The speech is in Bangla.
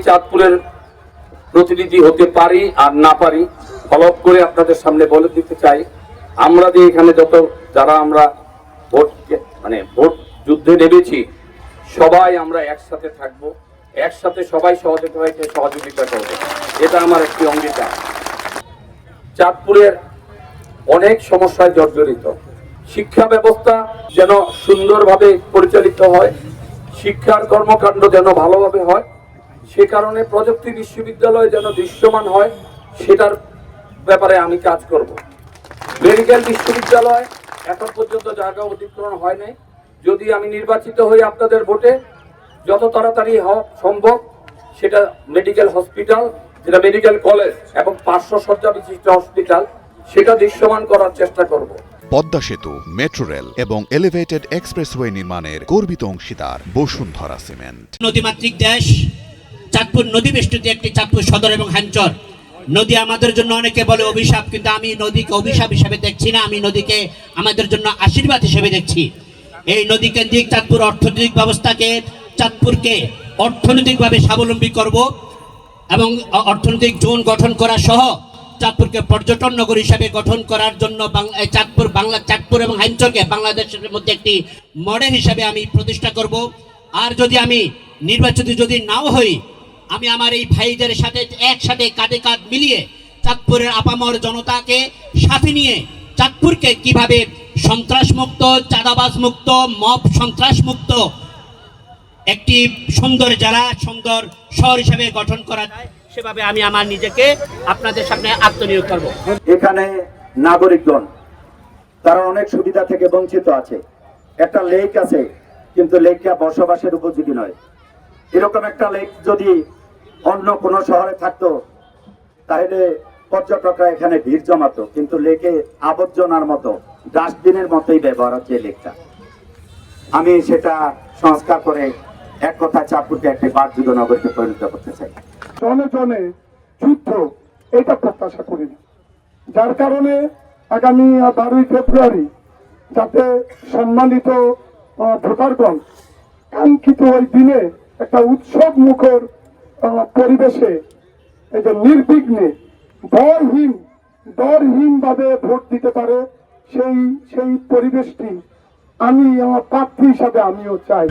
চাঁদপুরের প্রতিনিধি হতে পারি আর না পারি ফলো করে আপনাদের সামনে বলে দিতে চাই, আমরা যে এখানে যারা আমরা ভোট যুদ্ধে নেমেছি, সবাই আমরা একসাথে থাকব, একসাথে সবাই সহযোগিতা করবে। এটা আমার একটি অঙ্গীকার। চাঁদপুরের অনেক সমস্যায় জর্জরিত, শিক্ষা ব্যবস্থা যেন সুন্দরভাবে পরিচালিত হয়, শিক্ষার কর্মকাণ্ড যেন ভালোভাবে হয়, সে কারণে প্রযুক্তি বিশ্ববিদ্যালয় যেন দৃশ্যমান হয়, সেটার ব্যাপারে আমি কাজ করব। মেডিকেল বিশ্ববিদ্যালয় এখন পর্যন্ত জায়গা অধিগ্রহণ হয় নাই। যদি আমি নির্বাচিত হই আপনাদের ভোটে, যত তাড়াতাড়ি সম্ভব সেটা মেডিকেল হসপিটাল, যেটা মেডিকেল কলেজ এবং 500 শয্যা বিশিষ্ট হসপিটাল, সেটা দৃশ্যমান করার চেষ্টা করব। পদ্মা সেতু, মেট্রো রেল এবং এলিভেটেড এক্সপ্রেসওয়ে নির্মাণের গর্বিত অংশীদার বসুন্ধরা সিমেন্ট। নদীমাতৃক দেশ, চাঁদপুর নদী বেষ্টিত একটি চাঁদপুর সদর এবং হ্যাঞ্চর। নদী আমাদের জন্য অনেকে বলে অভিশাপ, কিন্তু আমি নদীকে অভিশাপ হিসেবে দেখছি না, আমি নদীকে আমাদের জন্য আশীর্বাদ হিসেবে দেখছি। এই নদী কেন্দ্রিক চাঁদপুর অর্থনৈতিক ব্যবস্থাকে, চাঁদপুরকে অর্থনৈতিকভাবে স্বাবলম্বী করব এবং অর্থনৈতিক জোন গঠন করা সহ চাঁদপুরকে পর্যটন নগরী হিসাবে গঠন করার জন্য চাঁদপুর এবং হ্যাঞ্চরকে বাংলাদেশের মধ্যে একটি মডেল হিসাবে আমি প্রতিষ্ঠা করব। আর যদি আমি নির্বাচিত নাও হই, আমি আমার এই ভাইদের সাথে একসাথে কাঁধে কাঁধ মিলিয়ে চাঁদপুরের আপামর জনতাকে সাথে নিয়ে চাঁদপুরকে কিভাবে সন্ত্রাস মুক্ত, চাঁদাবাজ মুক্ত, মব সন্ত্রাস মুক্ত একটি সুন্দর জেলা, সুন্দর শহর হিসেবে গঠন করা যায়, সেভাবে আমি আমার নিজেকে আপনাদের সামনে আত্মনিয়োগ করব। এখানে নাগরিকগণ তারা অনেক সুবিধা থেকে বঞ্চিত আছে। একটা লেক আছে, কিন্তু লেকটা বসবাসের উপযোগী নয়। এরকম একটা লেক যদি অন্য কোনো শহরে থাকতো, তাহলে পর্যটকরা এখানে ভিড় জমাতো, কিন্তু লেকে আবর্জনার মতো, ডাস্টবিনের মতোই ব্যবহার হচ্ছে লেকটা। আমি সেটা সংস্কার করে এক কথা চাঁদপুরকে একটি বাসযোগ্য নগরীতে পরিণত করতে চাই। জনে জনে যুদ্ধ, এটা প্রত্যাশা করি না। যার কারণে আগামী 12ই ফেব্রুয়ারি যাতে সম্মানিত ভোটারগণ কাঙ্ক্ষিত ওই দিনে একটা উৎসব মুখর পরিবেশে এই যে নির্বিঘ্নে ডরহীন ভাবে ভোট দিতে পারে, সেই পরিবেশটি আমি আমার প্রার্থী হিসাবে আমিও চাই।